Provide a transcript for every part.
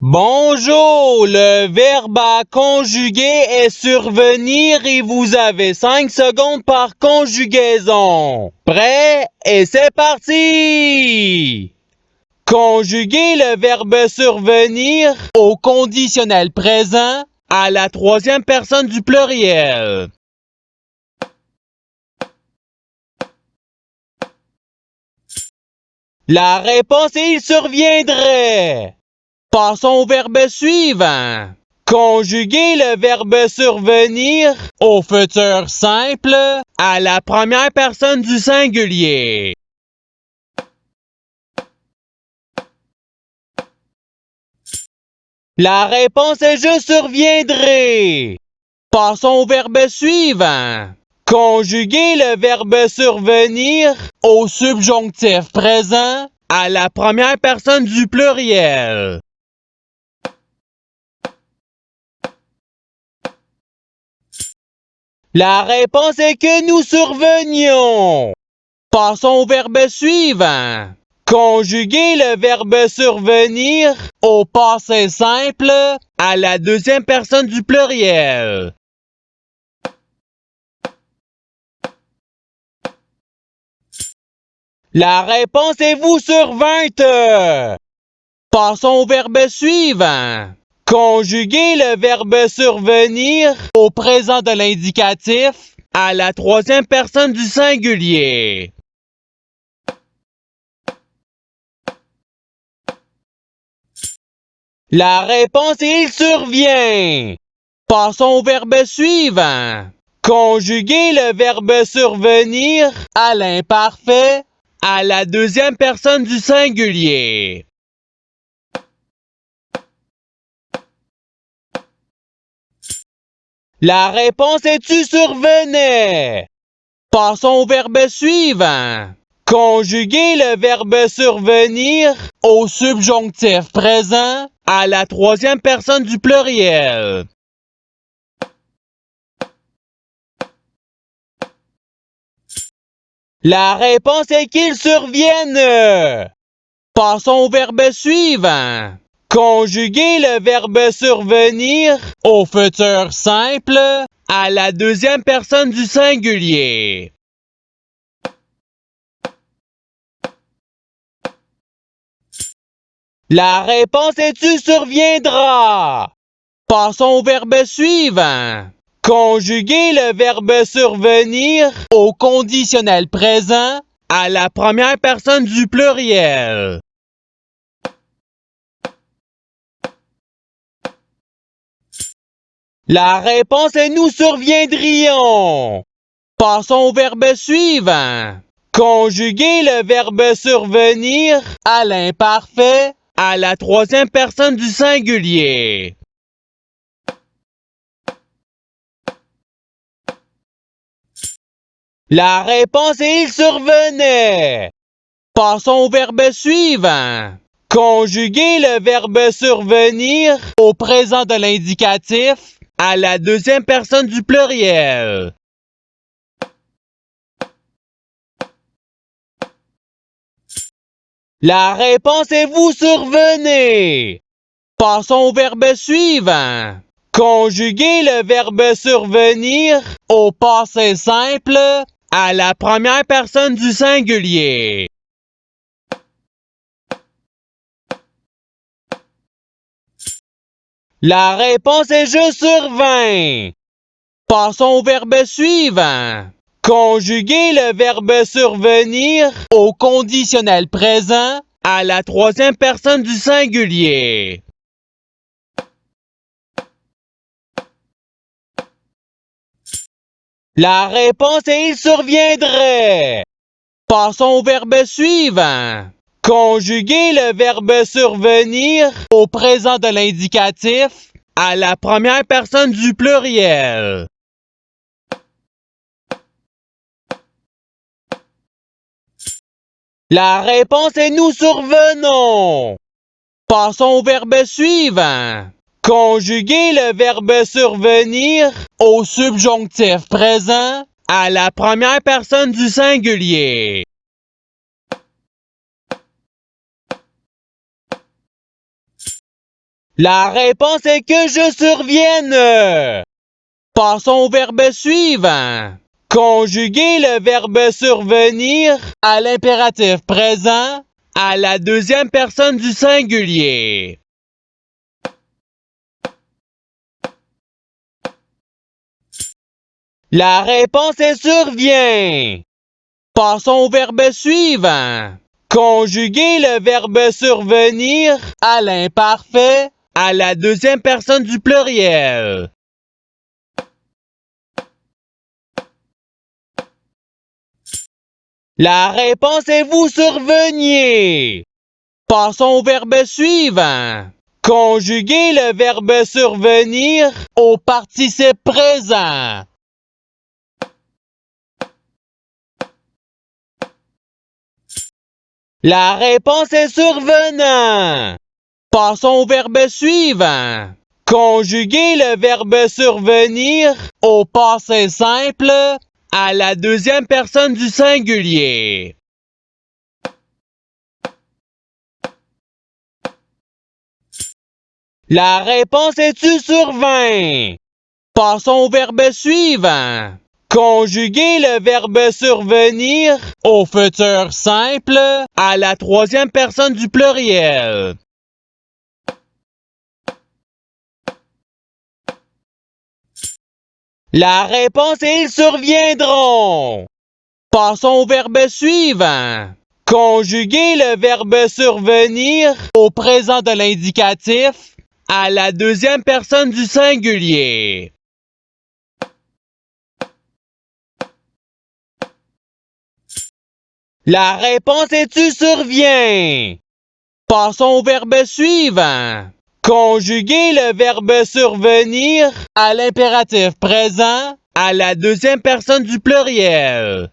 Bonjour, le verbe à conjuguer est survenir et vous avez 5 secondes par conjugaison. Prêt? Et c'est parti! Conjuguer le verbe survenir au conditionnel présent à la troisième personne du pluriel. La réponse est il surviendrait. Passons au verbe suivant. Conjuguer le verbe survenir au futur simple à la première personne du singulier. La réponse est je surviendrai. Passons au verbe suivant. Conjuguer le verbe survenir au subjonctif présent à la première personne du pluriel. La réponse est que nous survenions. Passons au verbe suivant. Conjuguer le verbe survenir au passé simple à la deuxième personne du pluriel. La réponse est vous survîntes. Passons au verbe suivant. Conjuguer le verbe survenir au présent de l'indicatif à la troisième personne du singulier. La réponse est il survient. Passons au verbe suivant. Conjuguer le verbe survenir à l'imparfait à la deuxième personne du singulier. La réponse est tu survenais. Passons au verbe suivant. Conjuguer le verbe survenir au subjonctif présent à la troisième personne du pluriel. La réponse est qu'ils surviennent. Passons au verbe suivant. Conjuguer le verbe survenir au futur simple à la deuxième personne du singulier. La réponse est tu surviendras. Passons au verbe suivant. Conjuguer le verbe survenir au conditionnel présent à la première personne du pluriel. La réponse est nous surviendrions. Passons au verbe suivant. Conjuguer le verbe survenir à l'imparfait à la troisième personne du singulier. La réponse est il survenait. Passons au verbe suivant. Conjuguer le verbe survenir au présent de l'indicatif à la deuxième personne du pluriel. La réponse est vous survenez. Passons au verbe suivant. Conjuguer le verbe survenir au passé simple à la première personne du singulier. La réponse est je survins. Passons au verbe suivant. Conjuguer le verbe survenir au conditionnel présent à la troisième personne du singulier. La réponse est il surviendrait. Passons au verbe suivant. Conjuguer le verbe survenir au présent de l'indicatif à la première personne du pluriel. La réponse est nous survenons. Passons au verbe suivant. Conjuguer le verbe survenir au subjonctif présent à la première personne du singulier. La réponse est que je survienne. Passons au verbe suivant. Conjuguer le verbe survenir à l'impératif présent à la deuxième personne du singulier. La réponse est survient. Passons au verbe suivant. Conjuguer le verbe survenir à l'imparfait à la deuxième personne du pluriel. La réponse est vous surveniez. Passons au verbe suivant. Conjuguer le verbe survenir au participe présent. La réponse est survenant. Passons au verbe suivant. Conjuguer le verbe survenir au passé simple à la deuxième personne du singulier. La réponse est tu survint. Passons au verbe suivant. Conjuguer le verbe survenir au futur simple à la troisième personne du pluriel. La réponse est ils surviendront. Passons au verbe suivant. Conjuguer le verbe survenir au présent de l'indicatif à la deuxième personne du singulier. La réponse est tu surviens. Passons au verbe suivant. Conjuguer le verbe survenir à l'impératif présent à la deuxième personne du pluriel.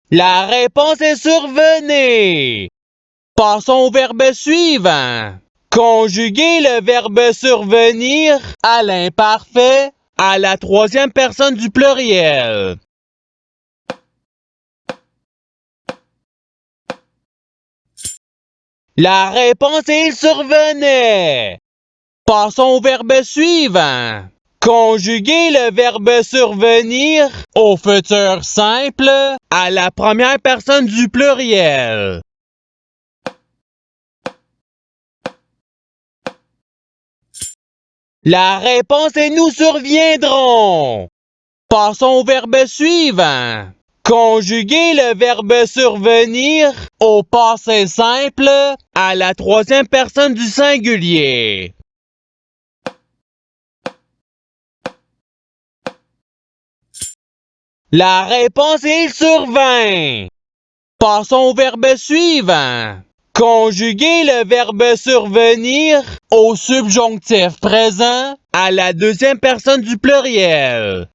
La réponse est survenez. Passons au verbe suivant. Conjuguer le verbe survenir à l'imparfait à la troisième personne du pluriel. La réponse est il survenait. Passons au verbe suivant. Conjuguer le verbe survenir au futur simple à la première personne du pluriel. La réponse est nous surviendrons. Passons au verbe suivant. Conjuguer le verbe survenir au passé simple à la troisième personne du singulier. La réponse est il survint. Passons au verbe suivant. Conjuguer le verbe survenir au subjonctif présent à la deuxième personne du pluriel.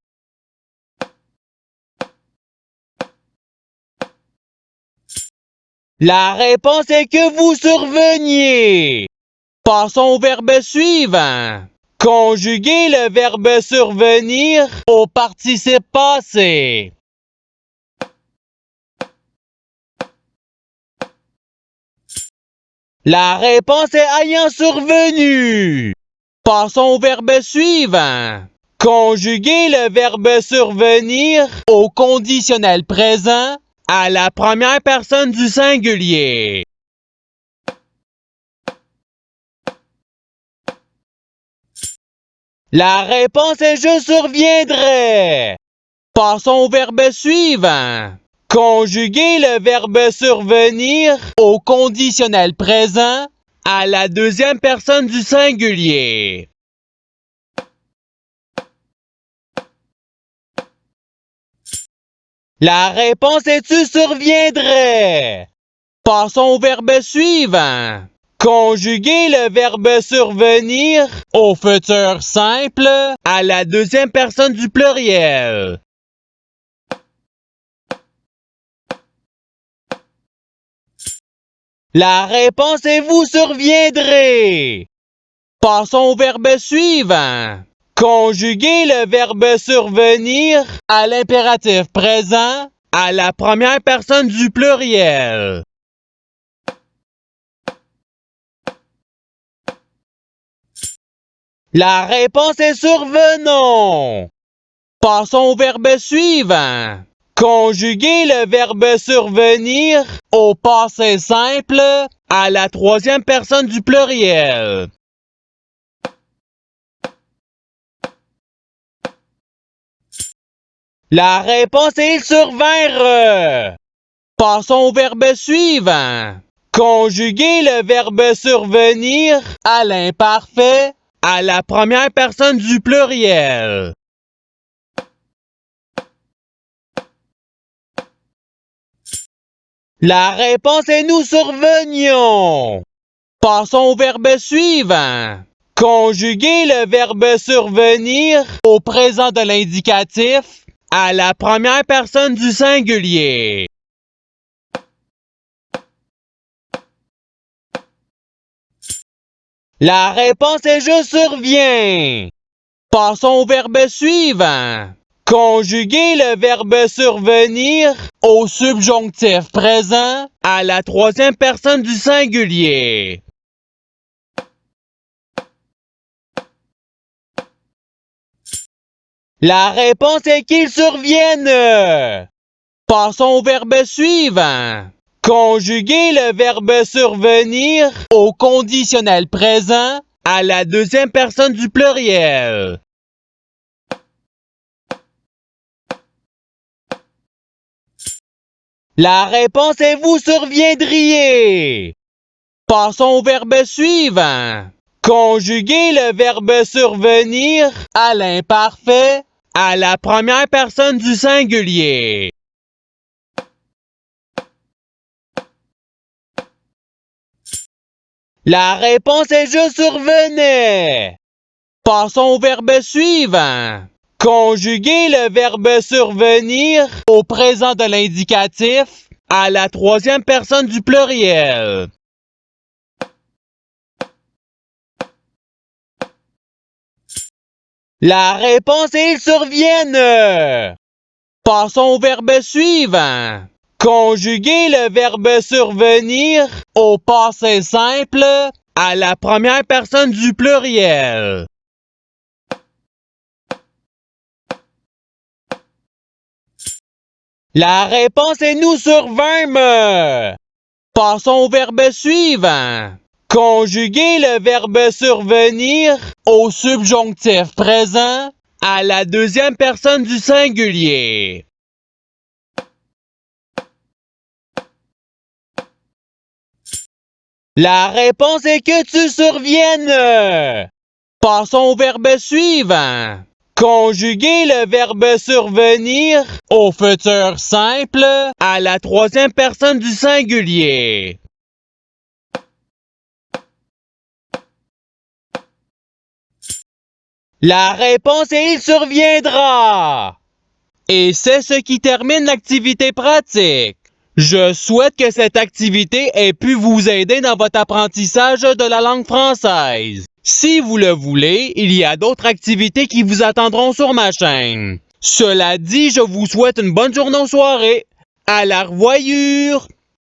La réponse est que vous surveniez. Passons au verbe suivant. Conjuguer le verbe survenir au participe passé. La réponse est ayant survenu. Passons au verbe suivant. Conjuguer le verbe survenir au conditionnel présent à la première personne du singulier. La réponse est je surviendrai. Passons au verbe suivant. Conjuguer le verbe survenir au conditionnel présent à la deuxième personne du singulier. La réponse est tu surviendrais. Passons au verbe suivant. Conjuguer le verbe survenir au futur simple à la deuxième personne du pluriel. La réponse est vous surviendrez. Passons au verbe suivant. Conjuguer le verbe survenir à l'impératif présent à la première personne du pluriel. La réponse est survenons. Passons au verbe suivant. Conjuguer le verbe survenir au passé simple à la troisième personne du pluriel. La réponse est ils survinrent. Passons au verbe suivant. Conjuguer le verbe survenir à l'imparfait à la première personne du pluriel. La réponse est nous survenions. Passons au verbe suivant. Conjuguer le verbe survenir au présent de l'indicatif à la première personne du singulier. La réponse est je surviens. Passons au verbe suivant. Conjuguer le verbe survenir au subjonctif présent à la troisième personne du singulier. La réponse est qu'ils surviennent. Passons au verbe suivant. Conjuguer le verbe survenir au conditionnel présent à la deuxième personne du pluriel. La réponse est vous surviendriez. Passons au verbe suivant. Conjuguer le verbe survenir à l'imparfait à la première personne du singulier. La réponse est je survenais. Passons au verbe suivant. Conjuguer le verbe survenir au présent de l'indicatif à la troisième personne du pluriel. La réponse est ils surviennent. Passons au verbe suivant. Conjuguer le verbe survenir au passé simple à la première personne du pluriel. La réponse est nous survînmes. Passons au verbe suivant. Conjuguer le verbe survenir au subjonctif présent à la deuxième personne du singulier. La réponse est que tu surviennes. Passons au verbe suivant. Conjuguer le verbe survenir au futur simple à la troisième personne du singulier. La réponse est il surviendra. Et c'est ce qui termine l'activité pratique. Je souhaite que cette activité ait pu vous aider dans votre apprentissage de la langue française. Si vous le voulez, il y a d'autres activités qui vous attendront sur ma chaîne. Cela dit, je vous souhaite une bonne journée ou soirée. À la revoyure!